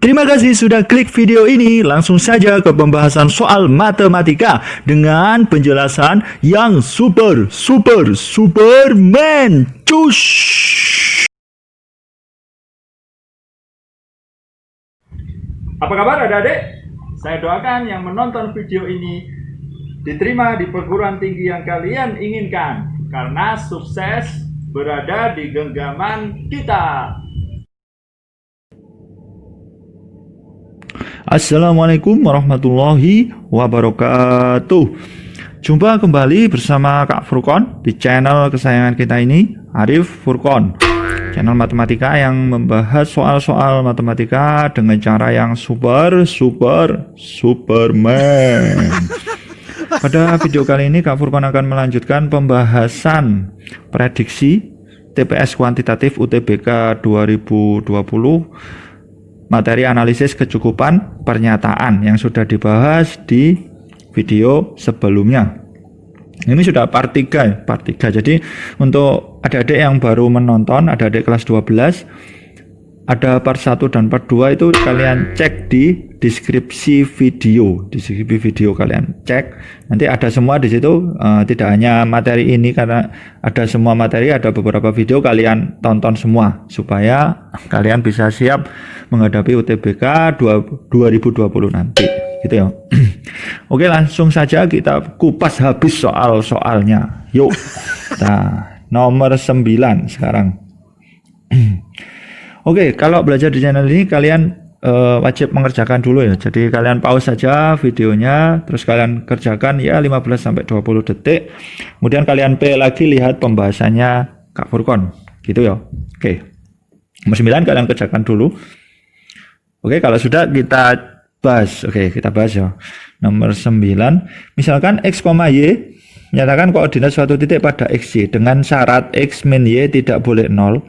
Terima kasih sudah klik video ini. Langsung saja ke pembahasan soal matematika dengan penjelasan yang Superman. Cus. Apa kabar adik-adik? Saya doakan yang menonton video ini diterima di perguruan tinggi yang kalian inginkan, karena sukses berada di genggaman kita. Assalamualaikum warahmatullahi wabarakatuh. Jumpa kembali bersama Kak Furqon di channel kesayangan kita ini, Arif Furqon. Channel matematika yang membahas soal-soal matematika dengan cara yang Superman. Pada video kali ini Kak Furqon akan melanjutkan pembahasan prediksi TPS kuantitatif UTBK 2020, materi analisis kecukupan pernyataan yang sudah dibahas di video sebelumnya. Ini sudah part 3 ya, part 3. Jadi untuk adik-adik yang baru menonton, adik-adik kelas 12, ada part 1 dan part 2 itu kalian cek di deskripsi video. Deskripsi video kalian cek. Nanti ada semua di situ, tidak hanya materi ini, karena ada semua materi, ada beberapa video, kalian tonton semua supaya kalian bisa siap menghadapi UTBK 2020 nanti. Gitu ya. Oke, langsung saja kita kupas habis soal-soalnya. Yuk. Nah, nomor 9 sekarang. Oke, kalau belajar di channel ini kalian wajib mengerjakan dulu ya. Jadi kalian pause saja videonya, terus kalian kerjakan ya 15-20 detik. Kemudian kalian play lagi, lihat pembahasannya Kak Furqon. Gitu ya. Oke. Nomor 9 kalian kerjakan dulu. Oke, kalau sudah kita bahas. Oke, kita bahas ya. Nomor 9, misalkan X, Y menyatakan koordinat suatu titik pada XY dengan syarat X min Y tidak boleh 0.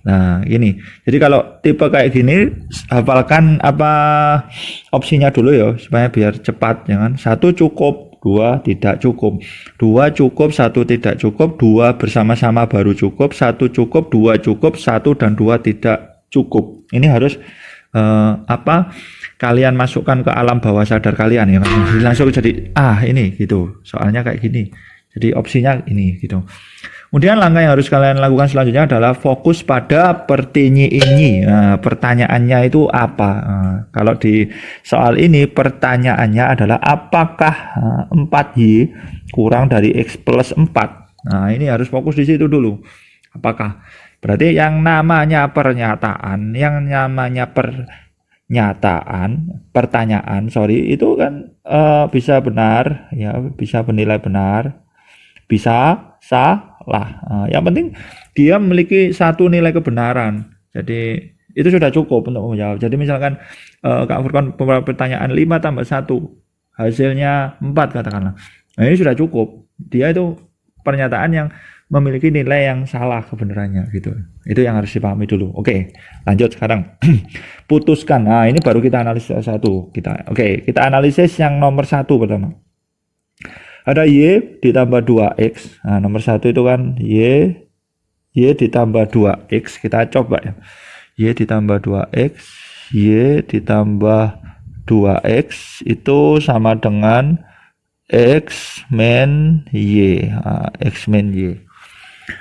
Nah, ini. Jadi kalau tipe kayak gini, hafalkan apa opsinya dulu ya, supaya biar cepat, jangan 1 cukup, 2 tidak cukup, 2 cukup, 1 tidak cukup, 2 bersama-sama baru cukup, 1 cukup, 2 cukup, 1 dan 2 tidak cukup. Ini harus kalian masukkan ke alam bawah sadar kalian ya. Langsung jadi ini gitu. Soalnya kayak gini. Jadi opsinya ini gitu. Kemudian langkah yang harus kalian lakukan selanjutnya adalah fokus pada pertanyaan. Nah, pertanyaannya itu apa? Nah, kalau di soal ini pertanyaannya adalah apakah 4Y kurang dari X plus 4? Nah, ini harus fokus di situ dulu. Apakah? Berarti yang namanya pertanyaan itu kan bisa benar ya, bisa bernilai benar, bisa salah. Yang penting dia memiliki satu nilai kebenaran. Jadi itu sudah cukup untuk menjawab. Jadi misalkan Kak Furqon pertanyaan 5 tambah 1 hasilnya 4 katakanlah. Nah, ini sudah cukup. Dia itu pernyataan yang memiliki nilai yang salah kebenarannya gitu. Itu yang harus dipahami dulu. Oke, lanjut sekarang. Putuskan. Nah, ini baru kita analisis satu. Kita analisis yang nomor 1 pertama. Ada Y ditambah 2X. Nah, nomor 1 itu kan Y ditambah 2X. Kita coba ya. Y ditambah 2X, Y ditambah 2X itu sama dengan X min Y. X min Y.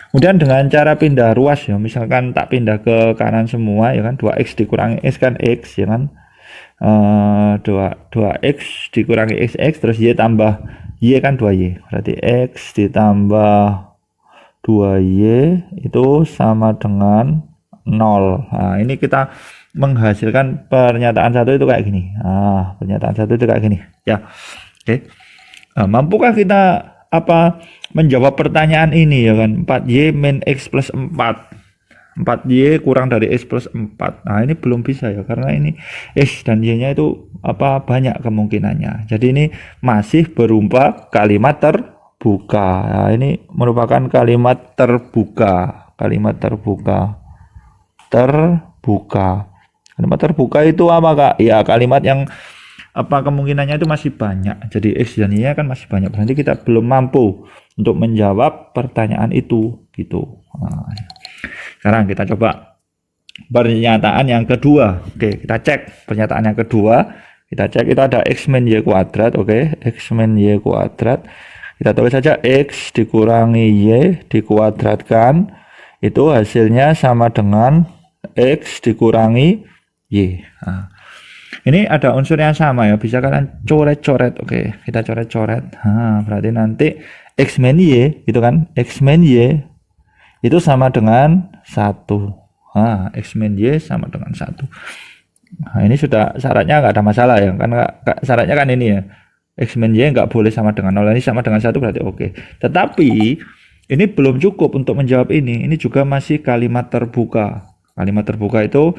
Kemudian dengan cara pindah ruas ya, misalkan tak pindah ke kanan semua ya kan, 2X dikurangi X kan X ya kan, 2X dikurangi XX, terus Y tambah Y kan 2Y, berarti X ditambah 2Y itu sama dengan 0. Nah, ini kita menghasilkan pernyataan satu itu kayak gini. Pernyataan satu itu kayak gini ya. Oke. Mampukah kita menjawab pertanyaan ini ya kan, 4Y min X plus 4, 4Y kurang dari X plus 4. Nah, ini belum bisa ya, karena ini X dan Y nya itu banyak kemungkinannya. Jadi ini masih berupa kalimat terbuka. Nah, ini merupakan kalimat terbuka. Kalimat terbuka itu apa Kak? Ya, kalimat yang kemungkinannya itu masih banyak. Jadi X dan Y kan masih banyak. Berarti kita belum mampu untuk menjawab pertanyaan itu gitu. Nah, sekarang kita coba pernyataan yang kedua. Oke, kita cek pernyataan yang kedua. Kita cek itu ada x min y kuadrat. Oke, x min y kuadrat. Kita tulis saja x dikurangi y dikuadratkan. Itu hasilnya sama dengan x dikurangi y. Nah, ini ada unsur yang sama ya. Bisa kalian coret-coret. Oke, kita coret-coret. Nah, berarti nanti x min y itu kan x min y itu sama dengan 1. Nah, x min y sama dengan 1. Nah, ini sudah syaratnya nggak ada masalah ya. Kan syaratnya kan ini ya. X min y nggak boleh sama dengan 0. Ini sama dengan 1 berarti oke. Tetapi ini belum cukup untuk menjawab ini. Ini juga masih kalimat terbuka. Kalimat terbuka itu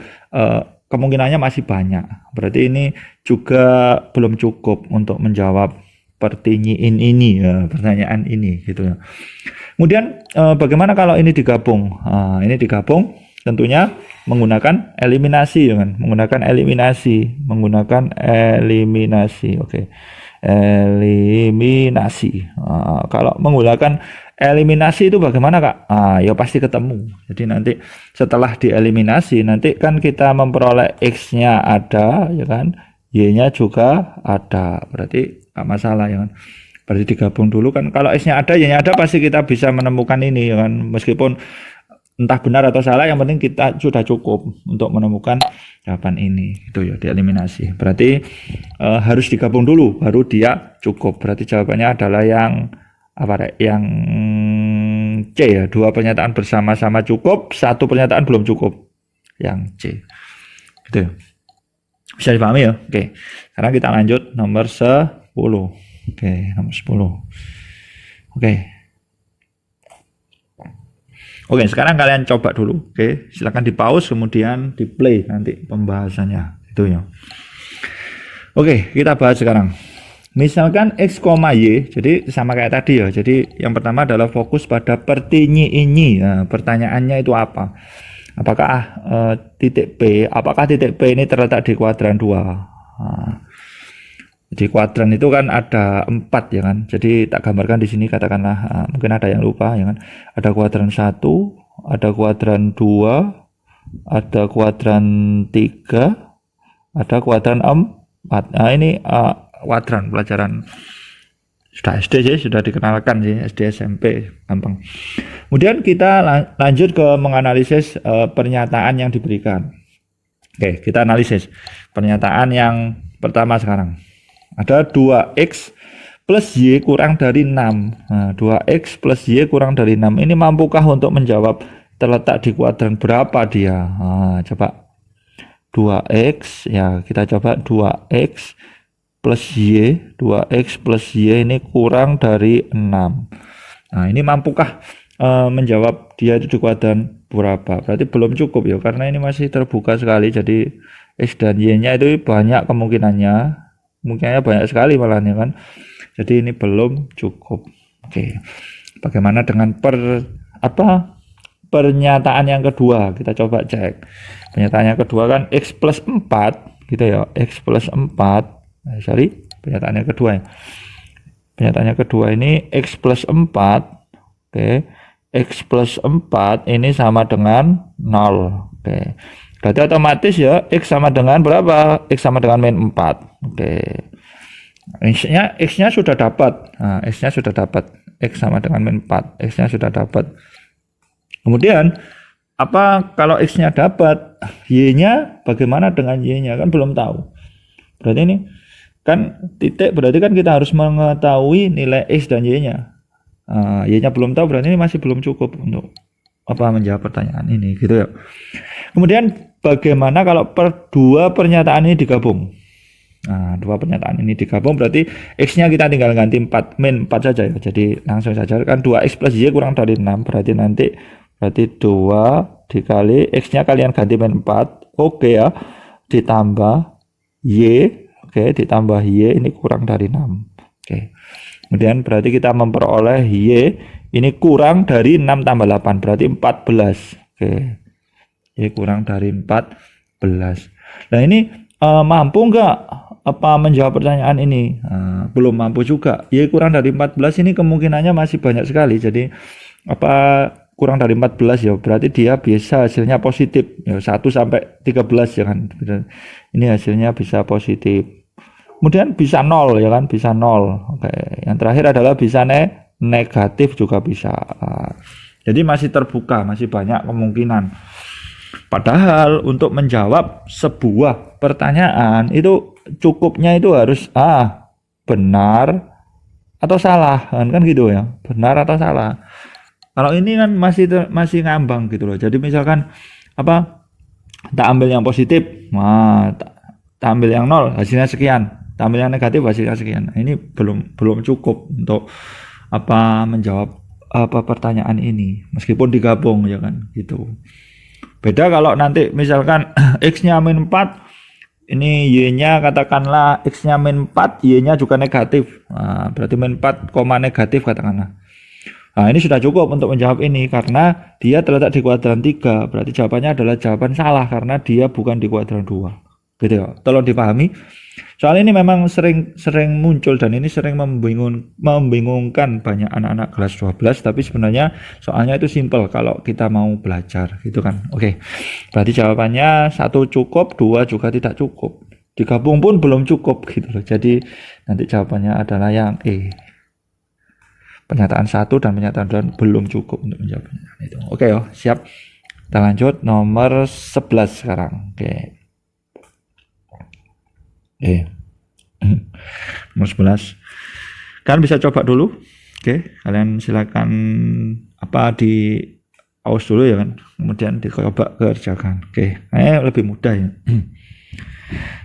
kemungkinannya masih banyak. Berarti ini juga belum cukup untuk menjawab pertanyaan ini ya, pertanyaan ini gitu ya. Kemudian bagaimana kalau ini digabung? Nah, ini digabung tentunya menggunakan eliminasi ya kan? Menggunakan eliminasi. Oke. Eliminasi. Kalau menggunakan eliminasi itu bagaimana Kak? Ya pasti ketemu. Jadi nanti setelah dieliminasi nanti kan kita memperoleh X-nya ada ya kan? Y-nya juga ada. Berarti nggak masalah ya kan? Berarti digabung dulu kan. Kalau X-nya ada, Y-nya ada pasti kita bisa menemukan ini ya kan? Meskipun entah benar atau salah, yang penting kita sudah cukup untuk menemukan jawaban ini. Itu ya dieliminasi. Berarti harus digabung dulu baru dia cukup. Berarti jawabannya adalah yang apa yang C ya, 2 pernyataan bersama-sama cukup, 1 pernyataan belum cukup, yang C gitu ya. Bisa dipahami ya. Oke, sekarang kita lanjut nomor 10. Oke, nomor 10. Oke, sekarang kalian coba dulu. Oke, silakan di pause kemudian di play nanti pembahasannya itu ya. Oke, kita bahas sekarang. Misalkan x, y, jadi sama kayak tadi ya. Jadi yang pertama adalah fokus pada pertanyaan ini. Nah, pertanyaannya itu apa? Apakah titik P? Apakah titik P ini terletak di kuadran 2? Nah, di kuadran itu kan ada 4 ya kan. Jadi tak gambarkan di sini katakanlah mungkin ada yang lupa ya kan. Ada kuadran 1, ada kuadran 2, ada kuadran 3, ada kuadran 4. Nah, ini kuadran pelajaran sudah SD sih, sudah dikenalkan sih, SD SMP gampang. Kemudian kita lanjut ke menganalisis pernyataan yang diberikan. Oke, kita analisis pernyataan yang pertama sekarang. Ada 2x plus y kurang dari 6. Nah, 2x plus y kurang dari 6 ini mampukah untuk menjawab terletak di kuadran berapa dia? Nah, coba 2x ya, kita coba 2x plus y, 2x plus y ini kurang dari 6. Nah, ini mampukah menjawab dia itu di kuadran berapa? Berarti belum cukup ya, karena ini masih terbuka sekali. Jadi x dan y-nya itu banyak kemungkinannya banyak sekali malah ya kan. Jadi ini belum cukup. Oke. Bagaimana dengan pernyataan yang kedua? Kita coba cek. Pernyataan yang kedua kan x plus 4 gitu ya. X plus 4. Pernyataan yang kedua ya. Pernyataan yang kedua ini x plus 4. Oke. X plus 4 ini sama dengan 0. Oke. Berarti otomatis ya x sama dengan berapa? X sama dengan min 4. Oke. X-nya sudah dapat. Nah, X-nya sudah dapat. X sama dengan min 4. X-nya sudah dapat. Kemudian apa kalau X-nya dapat? Y-nya bagaimana dengan Y-nya? Kan belum tahu. Berarti ini kan titik, berarti kan kita harus mengetahui nilai X dan Y-nya. Y-nya belum tahu, berarti ini masih belum cukup untuk menjawab pertanyaan ini gitu ya. Kemudian bagaimana kalau dua pernyataan ini digabung? Nah, 2 pernyataan ini digabung berarti X-nya kita tinggal ganti 4, min 4 saja ya. Jadi langsung saja kan 2x plus Y kurang dari 6, berarti 2 dikali X-nya kalian ganti min 4. Oke ya. Ditambah Y, oke, ditambah Y ini kurang dari 6. Oke. Kemudian berarti kita memperoleh Y ini kurang dari 6 tambah 8, berarti 14. Oke. Y kurang dari 14. Nah, ini mampu nggak menjawab pertanyaan ini? Belum mampu juga. Y kurang dari 14 ini kemungkinannya masih banyak sekali. Jadi kurang dari 14 ya, berarti dia bisa hasilnya positif ya, 1 sampai 13 ya kan. Ini hasilnya bisa positif. Kemudian bisa 0 ya kan, bisa 0. Oke, yang terakhir adalah bisa negatif juga bisa. Jadi masih terbuka, masih banyak kemungkinan. Padahal untuk menjawab sebuah pertanyaan itu cukupnya itu harus benar atau salah kan gitu ya, benar atau salah. Kalau ini kan masih ngambang gitu loh. Jadi misalkan tak ambil yang positif, tak ambil yang 0 hasilnya sekian, tak ambil yang negatif hasilnya sekian. Nah, ini belum cukup untuk menjawab pertanyaan ini, meskipun digabung ya kan gitu. Beda kalau nanti misalkan x-nya -4, ini y-nya katakanlah x-nya -4, y-nya juga negatif. Nah, berarti -4, negatif katakanlah. Nah, ini sudah cukup untuk menjawab ini karena dia terletak di kuadran 3. Berarti jawabannya adalah jawaban salah karena dia bukan di kuadran 2. Gitu ya. Tolong dipahami. Soal ini memang sering muncul dan ini sering membingungkan banyak anak-anak kelas 12, tapi sebenarnya soalnya itu simple kalau kita mau belajar gitu kan. Oke. Berarti jawabannya 1 cukup, 2 juga tidak cukup. Digabung pun belum cukup gitu loh. Jadi nanti jawabannya adalah yang E. Pernyataan 1 dan pernyataan 2 belum cukup untuk menjawabnya. Itu. Oke ya, siap. Kita lanjut nomor 11 sekarang. Oke. Nomor 11. Kalian bisa coba dulu. Oke, kalian silakan di pause dulu ya kan. Kemudian dicoba kerjakan. Oke, lebih mudah ya.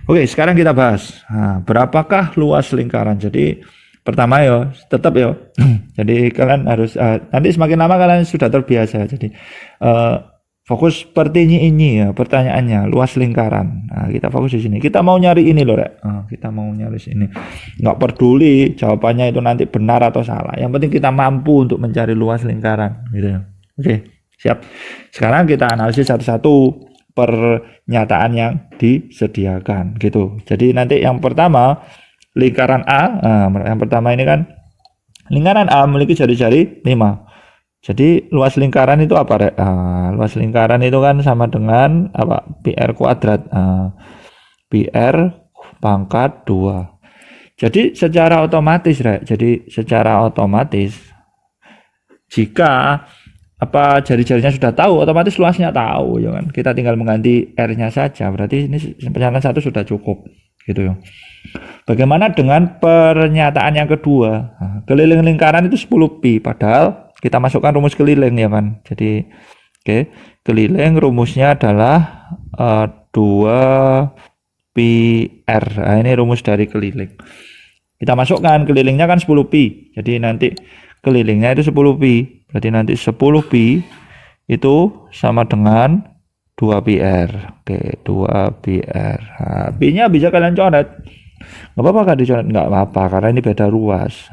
Oke, sekarang kita bahas. Berapakah luas lingkaran? Jadi pertama ya, tetap ya. Jadi kalian harus nanti semakin lama kalian sudah terbiasa. Jadi fokus seperti ini ya pertanyaannya, luas lingkaran. Nah, kita fokus di sini. Kita mau nyari ini loh, Rek. Kita mau nyari sini. Nggak peduli jawabannya itu nanti benar atau salah. Yang penting kita mampu untuk mencari luas lingkaran, gitu ya. Oke, siap. Sekarang kita analisis satu-satu pernyataan yang disediakan, gitu. Jadi nanti yang pertama lingkaran A. Yang pertama ini kan lingkaran A memiliki jari-jari 5. Jadi luas lingkaran itu apa, Rek? Luas lingkaran itu kan sama dengan PR kuadrat. PR pangkat 2. Jadi secara otomatis, Rek. Jadi secara otomatis jika jari-jarinya sudah tahu, otomatis luasnya tahu ya kan. Kita tinggal mengganti R-nya saja. Berarti ini pernyataan 1 sudah cukup gitu ya. Bagaimana dengan pernyataan yang kedua? Keliling lingkaran itu 10pi, padahal kita masukkan rumus keliling ya kan. Jadi keliling rumusnya adalah 2πr. Nah, ini rumus dari keliling. Kita masukkan kelilingnya kan 10pi. Jadi nanti kelilingnya itu 10pi. Berarti nanti 10pi itu sama dengan 2πr. Oke, 2πr. Nah, pi-nya bisa kalian coret. Nggak apa-apa kan dicoret? Nggak apa-apa karena ini beda ruas.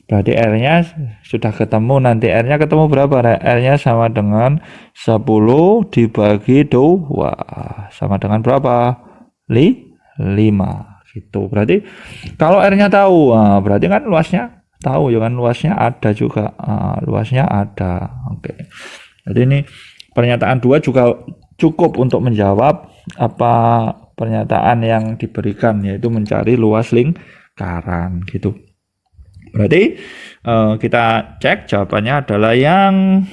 Berarti R-nya sudah ketemu, nanti R-nya ketemu berapa? R-nya sama dengan 10 dibagi 2. Sama dengan berapa? 5. Gitu. Berarti kalau R-nya tahu, berarti kan luasnya tahu ya kan, luasnya ada juga. Luasnya ada. Oke. Jadi ini pernyataan 2 juga cukup untuk menjawab pernyataan yang diberikan, yaitu mencari luas lingkaran gitu. Berarti kita cek jawabannya adalah yang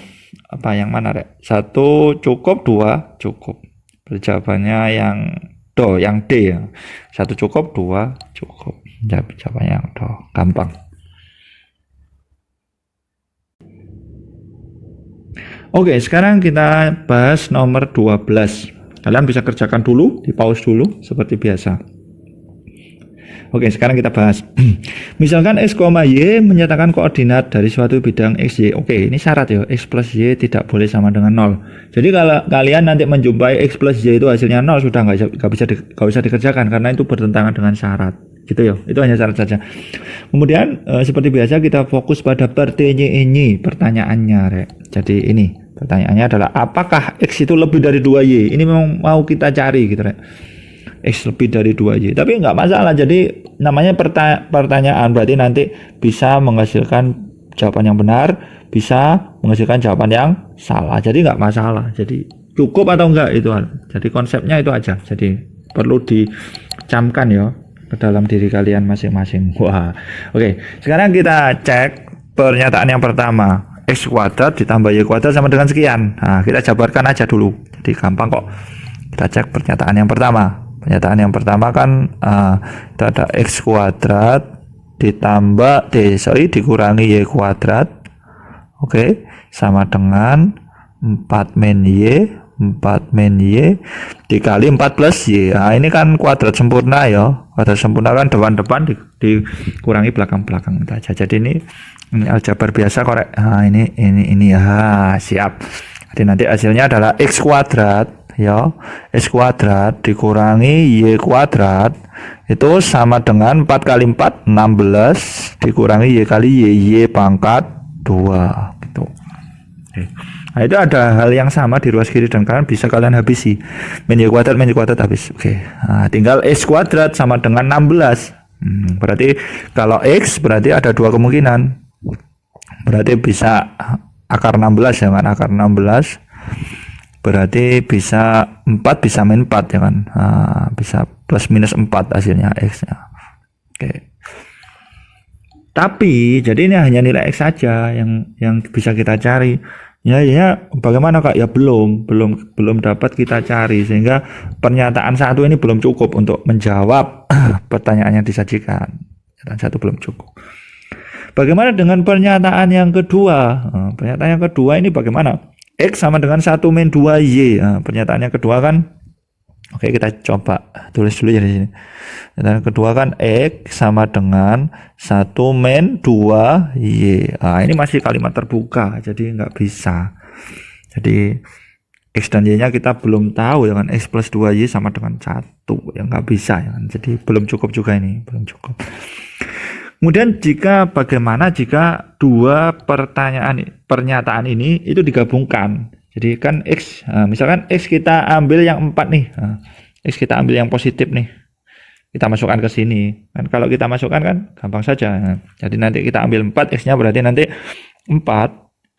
mana, Rek? 1 cukup, 2 cukup. Jawabannya yang D ya. 1 cukup, 2 cukup. Jawabannya yang D. Gampang. Oke, sekarang kita bahas nomor 12. Kalian bisa kerjakan dulu, di pause dulu seperti biasa. Oke, sekarang kita bahas. Misalkan X, Y menyatakan koordinat dari suatu bidang X, Y. Oke, ini syarat ya. X plus Y tidak boleh sama dengan 0. Jadi kalau kalian nanti menjumpai X plus Y itu hasilnya 0, sudah nggak bisa dikerjakan karena itu bertentangan dengan syarat. Gitu ya. Itu hanya syarat saja. Kemudian seperti biasa kita fokus pada pertanyaannya, Rek. Jadi ini pertanyaannya adalah apakah X itu lebih dari 2Y? Ini memang mau kita cari gitu, Rek. X lebih dari 2Y, tapi nggak masalah. Jadi namanya pertanyaan, berarti nanti bisa menghasilkan jawaban yang benar, bisa menghasilkan jawaban yang salah. Jadi nggak masalah. Jadi cukup atau enggak itu. Jadi konsepnya itu aja. Jadi perlu dicamkan ya ke dalam diri kalian masing-masing. Wah, oke. Sekarang kita cek pernyataan yang pertama. X kuadrat ditambah Y kuadrat sama dengan sekian. Nah, kita jabarkan aja dulu. Jadi gampang kok. Kita cek pernyataan yang pertama. Pernyataan yang pertama kan itu ada X kuadrat ditambah dikurangi Y kuadrat, oke, sama dengan 4 min Y dikali 4 plus Y. Nah, ini kan kuadrat sempurna ya. Kuadrat sempurna kan depan-depan dikurangi belakang-belakang aja. Jadi ini aljabar biasa korek. Nah, ini ya, siap. Jadi nanti hasilnya adalah X kuadrat ya, X kuadrat dikurangi Y kuadrat itu sama dengan 4 kali 4 16 dikurangi Y kali Y pangkat 2 gitu. Nah, itu ada hal yang sama di ruas kiri dan kanan, bisa kalian habisi. Min Y kuadrat habis. Oke. Nah, tinggal X kuadrat sama dengan 16. Berarti kalau X berarti ada dua kemungkinan. Berarti bisa akar 16 ya kan, akar 16. Berarti bisa 4 bisa min 4 ya kan. Nah, bisa plus minus 4 hasilnya X nya. Oke. Tapi jadi ini hanya nilai X saja yang bisa kita cari. Ya bagaimana Kak? Ya belum dapat kita cari, sehingga pernyataan satu ini belum cukup untuk menjawab pertanyaan yang disajikan. Pernyataan satu belum cukup. Bagaimana dengan pernyataan yang kedua? Pernyataan yang kedua ini bagaimana? X sama dengan 1 min 2Y. Nah, pernyataan yang kedua kan, oke, kita coba tulis dulu ya di sini. Pernyataan kedua kan X sama dengan 1 min 2Y. Nah, ini masih kalimat terbuka, jadi nggak bisa. Jadi X dan Y nya kita belum tahu ya kan, X plus 2Y sama dengan 1, ya nggak bisa ya kan. Jadi belum cukup juga ini, belum cukup. Kemudian bagaimana jika dua pernyataan ini itu digabungkan? Jadi kan X, misalkan X kita ambil yang 4 nih, X kita ambil yang positif nih, kita masukkan ke sini. Kan kalau kita masukkan kan gampang saja. Jadi nanti kita ambil 4, X nya berarti nanti 4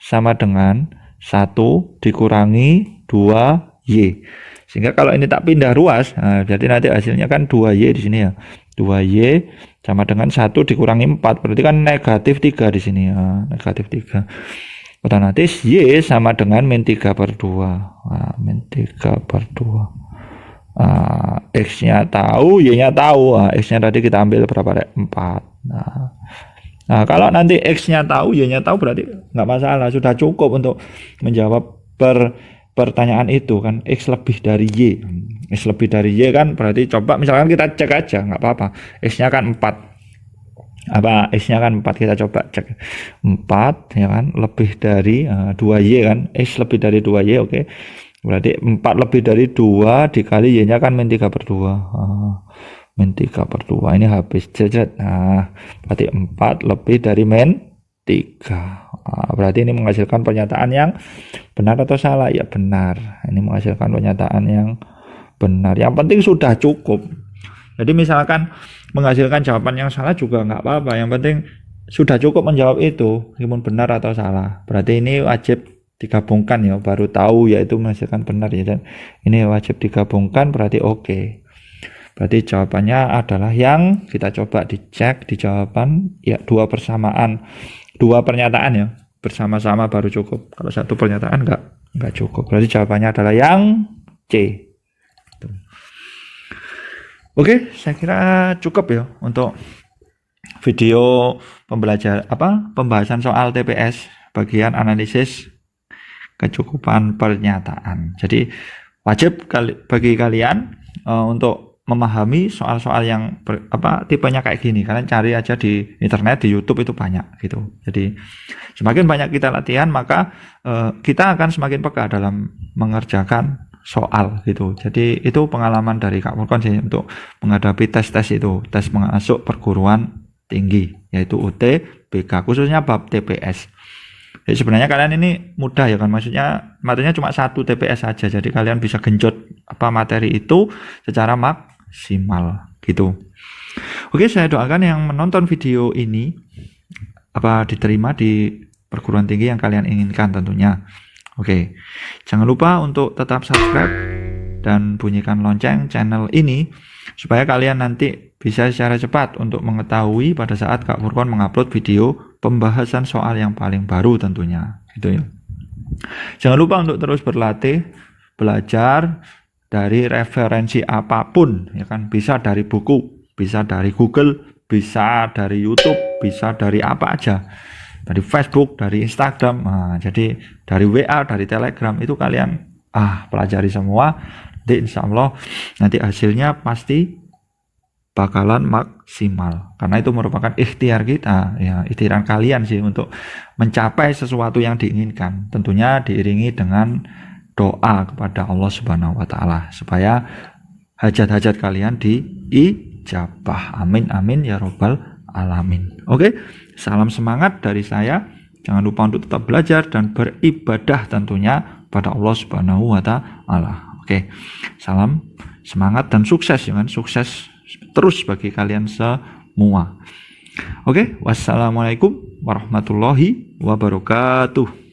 sama dengan 1 dikurangi 2Y. Sehingga kalau ini tak pindah ruas, jadi nanti hasilnya kan 2Y di sini ya. 2Y sama dengan 1 dikurangi 4, berarti kan negatif 3 di sini ya, negatif 3. Otomatis Y sama dengan min 3 per 2. Nah, min 3 per 2. X nya tahu, Y nya tahu. X nya tadi kita ambil berapa? 4. Nah, kalau nanti X nya tahu, Y nya tahu, berarti nggak masalah, sudah cukup untuk menjawab pertanyaan itu kan. X lebih dari Y. X lebih dari Y kan berarti coba misalkan kita cek aja, nggak apa-apa. X nya kan 4. X nya kan 4, kita coba cek. 4 ya kan lebih dari 2Y kan. X lebih dari 2Y, oke. Berarti 4 lebih dari 2 dikali Y nya kan min 3 per 2. Min 3 per 2 ini habis jejak. Nah, berarti 4 lebih dari min 3. Berarti ini menghasilkan pernyataan yang benar atau salah? Ya benar. Ini menghasilkan pernyataan yang benar. Yang penting sudah cukup. Jadi misalkan menghasilkan jawaban yang salah juga nggak apa-apa. Yang penting sudah cukup menjawab itu, meskipun benar atau salah. Berarti ini wajib digabungkan ya, baru tahu yaitu menghasilkan benar ya. Dan ini wajib digabungkan berarti oke. Berarti jawabannya adalah yang kita coba dicek di jawaban ya, dua pernyataan ya bersama-sama baru cukup. Kalau satu pernyataan nggak cukup. Berarti jawabannya adalah yang C. Oke, saya kira cukup ya untuk video pembahasan soal TPS bagian analisis kecukupan pernyataan. Jadi wajib bagi kalian untuk memahami soal-soal yang tipenya kayak gini. Kalian cari aja di internet, di YouTube itu banyak gitu. Jadi semakin banyak kita latihan, maka kita akan semakin peka dalam mengerjakan soal gitu. Jadi itu pengalaman dari Kak Mulkon sih untuk menghadapi tes-tes itu, tes masuk perguruan tinggi yaitu UTBK, khususnya bab TPS. Jadi sebenarnya kalian ini mudah ya kan, maksudnya materinya cuma 1 TPS saja. Jadi kalian bisa genjot materi itu secara maksimal gitu. Oke, saya doakan yang menonton video ini diterima di perguruan tinggi yang kalian inginkan tentunya. Oke, jangan lupa untuk tetap subscribe dan bunyikan lonceng channel ini supaya kalian nanti bisa secara cepat untuk mengetahui pada saat Kak Furqon mengupload video pembahasan soal yang paling baru tentunya. Gitu ya. Jangan lupa untuk terus berlatih, belajar dari referensi apapun, ya kan, bisa dari buku, bisa dari Google, bisa dari YouTube, bisa dari apa aja, dari Facebook, dari Instagram, jadi dari WA, dari Telegram, itu kalian pelajari semua. Nanti insya Allah nanti hasilnya pasti bakalan maksimal, karena itu merupakan ikhtiar kita, ya ikhtiar kalian sih untuk mencapai sesuatu yang diinginkan, tentunya diiringi dengan doa kepada Allah Subhanahu wa taala supaya hajat-hajat kalian diijabah. Amin amin ya robbal alamin. Oke, salam semangat dari saya. Jangan lupa untuk tetap belajar dan beribadah tentunya pada Allah Subhanahu wa taala. Oke, salam semangat dan sukses, ya kan? Sukses terus bagi kalian semua. Oke, wassalamualaikum warahmatullahi wabarakatuh.